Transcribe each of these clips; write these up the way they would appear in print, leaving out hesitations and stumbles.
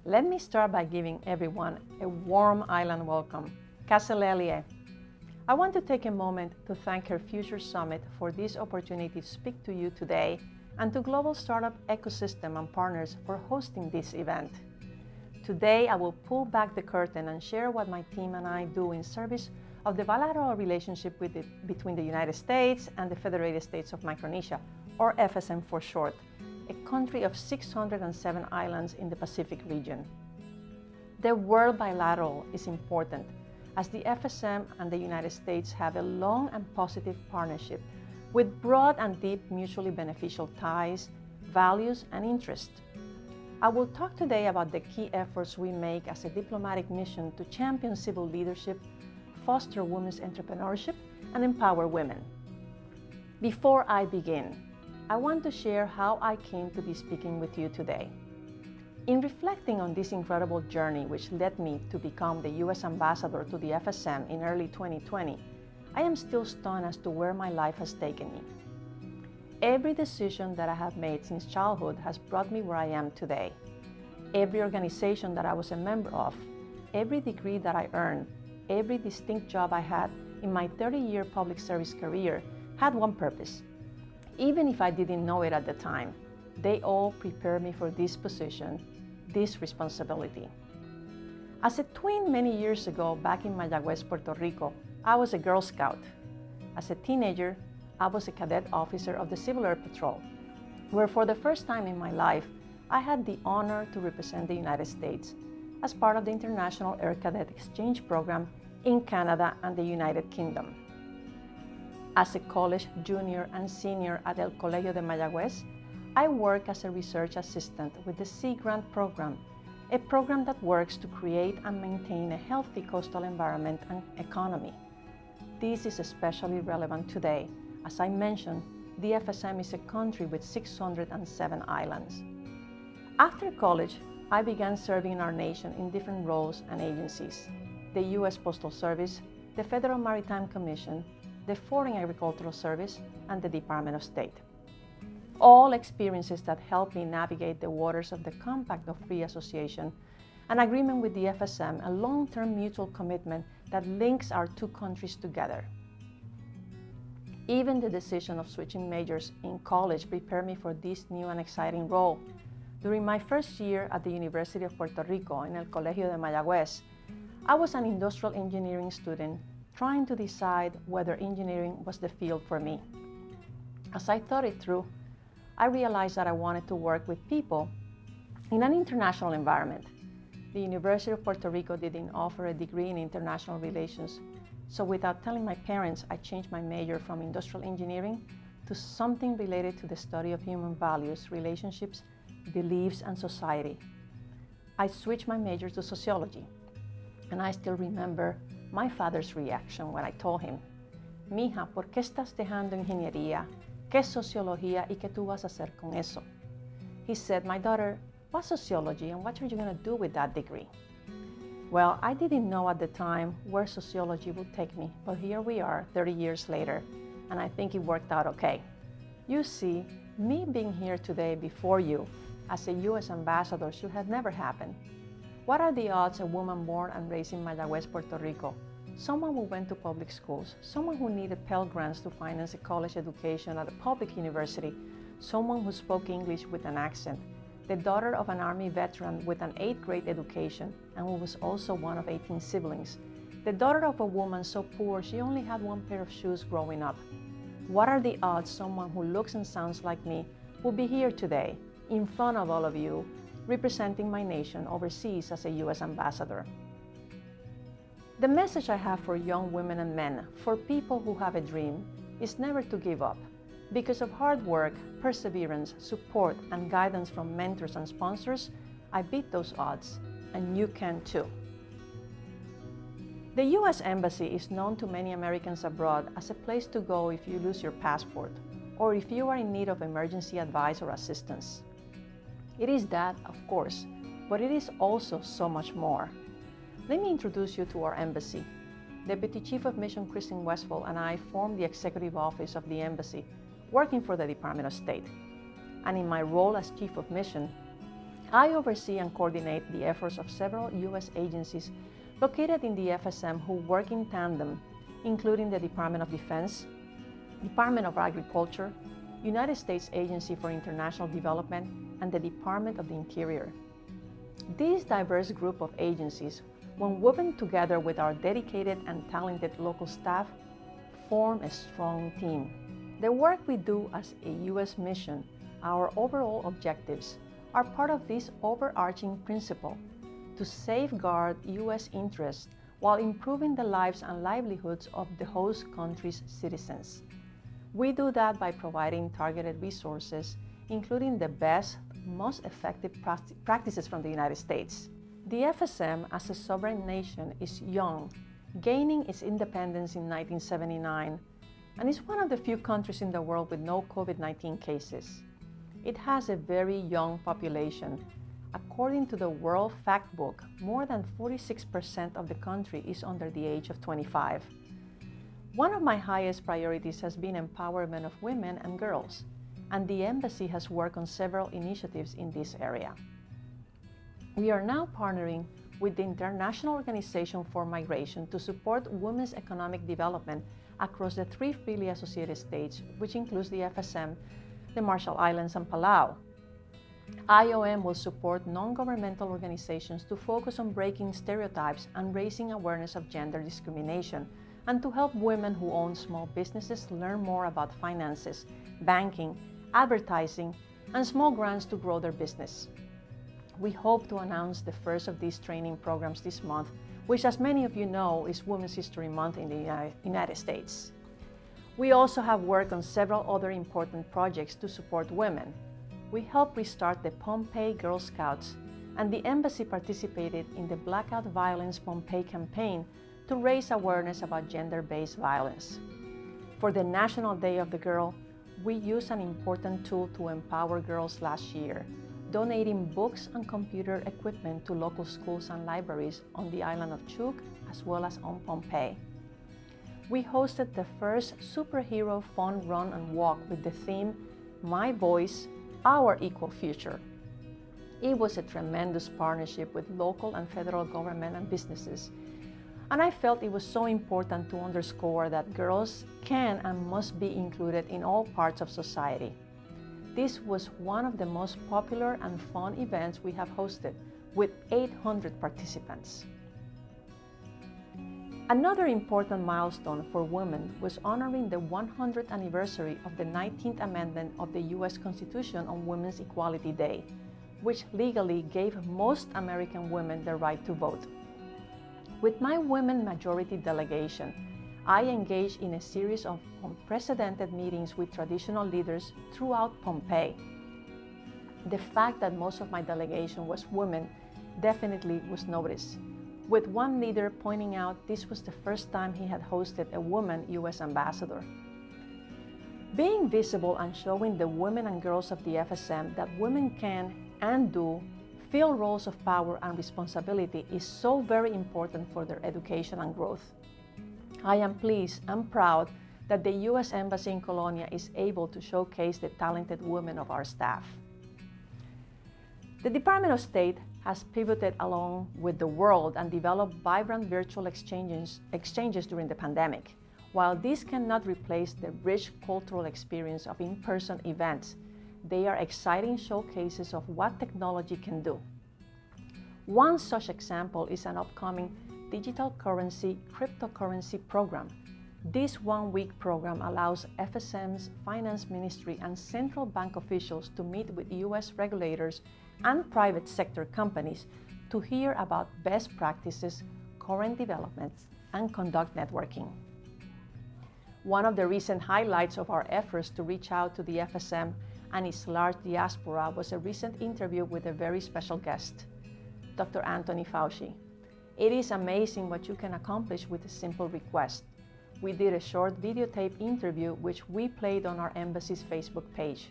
Let me start by giving everyone a warm island welcome. Kaselelie. I want to take a moment to thank her Future Summit for this opportunity to speak to you today and to Global Startup Ecosystem and partners for hosting this event. Today, I will pull back the curtain and share what my team and I do in service of the bilateral relationship between the United States and the Federated States of Micronesia, or FSM for short, a country of 607 islands in the Pacific region. The word bilateral is important, as the FSM and the United States have a long and positive partnership with broad and deep mutually beneficial ties, values, and interests. I will talk today about the key efforts we make as a diplomatic mission to champion civil leadership, foster women's entrepreneurship, and empower women. Before I begin, I want to share how I came to be speaking with you today. In reflecting on this incredible journey which led me to become the U.S. ambassador to the FSM in early 2020, I am still stunned as to where my life has taken me. Every decision that I have made since childhood has brought me where I am today. Every organization that I was a member of, every degree that I earned, every distinct job I had in my 30-year public service career had one purpose. Even if I didn't know it at the time, they all prepared me for this position, this responsibility. As a twin many years ago back in Mayagüez, Puerto Rico, I was a Girl Scout. As a teenager, I was a cadet officer of the Civil Air Patrol, where for the first time in my life, I had the honor to represent the United States as part of the International Air Cadet Exchange Program in Canada and the United Kingdom. As a college junior and senior at El Colegio de Mayagüez, I work as a research assistant with the Sea Grant program, a program that works to create and maintain a healthy coastal environment and economy. This is especially relevant today. As I mentioned, the FSM is a country with 607 islands. After college, I began serving our nation in different roles and agencies: the U.S. Postal Service, the Federal Maritime Commission, the Foreign Agricultural Service, and the Department of State. All experiences that helped me navigate the waters of the Compact of Free Association, an agreement with the FSM, a long-term mutual commitment that links our two countries together. Even the decision of switching majors in college prepared me for this new and exciting role. During my first year at the University of Puerto Rico in El Colegio de Mayagüez, I was an industrial engineering student trying to decide whether engineering was the field for me. As I thought it through, I realized that I wanted to work with people in an international environment. The University of Puerto Rico didn't offer a degree in international relations, so without telling my parents, I changed my major from industrial engineering to something related to the study of human values, relationships, beliefs, and society. I switched my major to sociology, and I still remember my father's reaction when I told him, "Mija, ¿por qué estás dejando ingeniería? ¿Qué es sociología y qué tú vas a hacer con eso?" He said, "My daughter, what's sociology and what are you going to do with that degree?" Well, I didn't know at the time where sociology would take me, but here we are 30 years later, and I think it worked out okay. You see, me being here today before you as a U.S. ambassador should have never happened. What are the odds a woman born and raised in Mayagüez, Puerto Rico, someone who went to public schools, someone who needed Pell Grants to finance a college education at a public university, someone who spoke English with an accent, the daughter of an Army veteran with an 8th grade education and who was also one of 18 siblings, the daughter of a woman so poor she only had one pair of shoes growing up? What are the odds someone who looks and sounds like me will be here today, in front of all of you, representing my nation overseas as a U.S. ambassador? The message I have for young women and men, for people who have a dream, is never to give up. Because of hard work, perseverance, support, and guidance from mentors and sponsors, I beat those odds, and you can too. The U.S. Embassy is known to many Americans abroad as a place to go if you lose your passport, or if you are in need of emergency advice or assistance. It is that, of course, but it is also so much more. Let me introduce you to our embassy. Deputy Chief of Mission Kristen Westphal and I formed the Executive Office of the Embassy, working for the Department of State. And in my role as Chief of Mission, I oversee and coordinate the efforts of several U.S. agencies located in the FSM who work in tandem, including the Department of Defense, Department of Agriculture, United States Agency for International Development, and the Department of the Interior. This diverse group of agencies, when woven together with our dedicated and talented local staff, form a strong team. The work we do as a U.S. mission, our overall objectives, are part of this overarching principle to safeguard U.S. interests while improving the lives and livelihoods of the host country's citizens. We do that by providing targeted resources, including the best, most effective practices from the United States. The FSM, as a sovereign nation, is young, gaining its independence in 1979, and is one of the few countries in the world with no COVID-19 cases. It has a very young population. According to the World Factbook, more than 46% of the country is under the age of 25. One of my highest priorities has been empowerment of women and girls, and the Embassy has worked on several initiatives in this area. We are now partnering with the International Organization for Migration to support women's economic development across the 3 freely associated states, which includes the FSM, the Marshall Islands, and Palau. IOM will support non-governmental organizations to focus on breaking stereotypes and raising awareness of gender discrimination, and to help women who own small businesses learn more about finances, banking, advertising, and small grants to grow their business. We hope to announce the first of these training programs this month, which, as many of you know, is Women's History Month in the United States. We also have worked on several other important projects to support women. We helped restart the Pompeii Girl Scouts, and the Embassy participated in the Blackout Violence Pompeii campaign to raise awareness about gender-based violence. For the National Day of the Girl, we used an important tool to empower girls last year, donating books and computer equipment to local schools and libraries on the island of Chuuk, as well as on Pompeii. We hosted the first superhero fun run and walk with the theme, My Voice, Our Equal Future. It was a tremendous partnership with local and federal government and businesses, and I felt it was so important to underscore that girls can and must be included in all parts of society. This was one of the most popular and fun events we have hosted, with 800 participants. Another important milestone for women was honoring the 100th anniversary of the 19th Amendment of the U.S. Constitution on Women's Equality Day, which legally gave most American women the right to vote. With my women majority delegation, I engaged in a series of unprecedented meetings with traditional leaders throughout Pompeii. The fact that most of my delegation was women definitely was noticed, with one leader pointing out this was the first time he had hosted a woman U.S. ambassador. Being visible and showing the women and girls of the FSM that women can and do fill roles of power and responsibility is so very important for their education and growth. I am pleased and proud that the U.S. Embassy in Kolonia is able to showcase the talented women of our staff. The Department of State has pivoted along with the world and developed vibrant virtual exchanges during the pandemic. While these cannot replace the rich cultural experience of in-person events, they are exciting showcases of what technology can do. One such example is an upcoming digital currency cryptocurrency program. This one-week program allows FSM's Finance Ministry and central bank officials to meet with U.S. regulators and private sector companies to hear about best practices, current developments, and conduct networking. One of the recent highlights of our efforts to reach out to the FSM and its large diaspora was a recent interview with a very special guest, Dr. Anthony Fauci. It is amazing what you can accomplish with a simple request. We did a short videotape interview which we played on our embassy's Facebook page.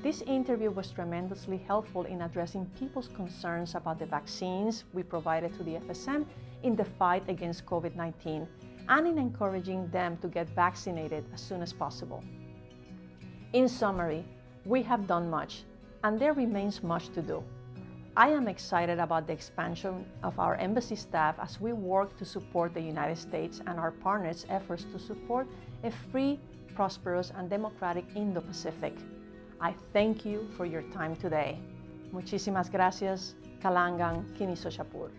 This interview was tremendously helpful in addressing people's concerns about the vaccines we provided to the FSM in the fight against COVID-19 and in encouraging them to get vaccinated as soon as possible. In summary, we have done much, and there remains much to do. I am excited about the expansion of our embassy staff as we work to support the United States and our partners' efforts to support a free, prosperous, and democratic Indo-Pacific. I thank you for your time today. Muchísimas gracias. Kalangang Kinisoshapur.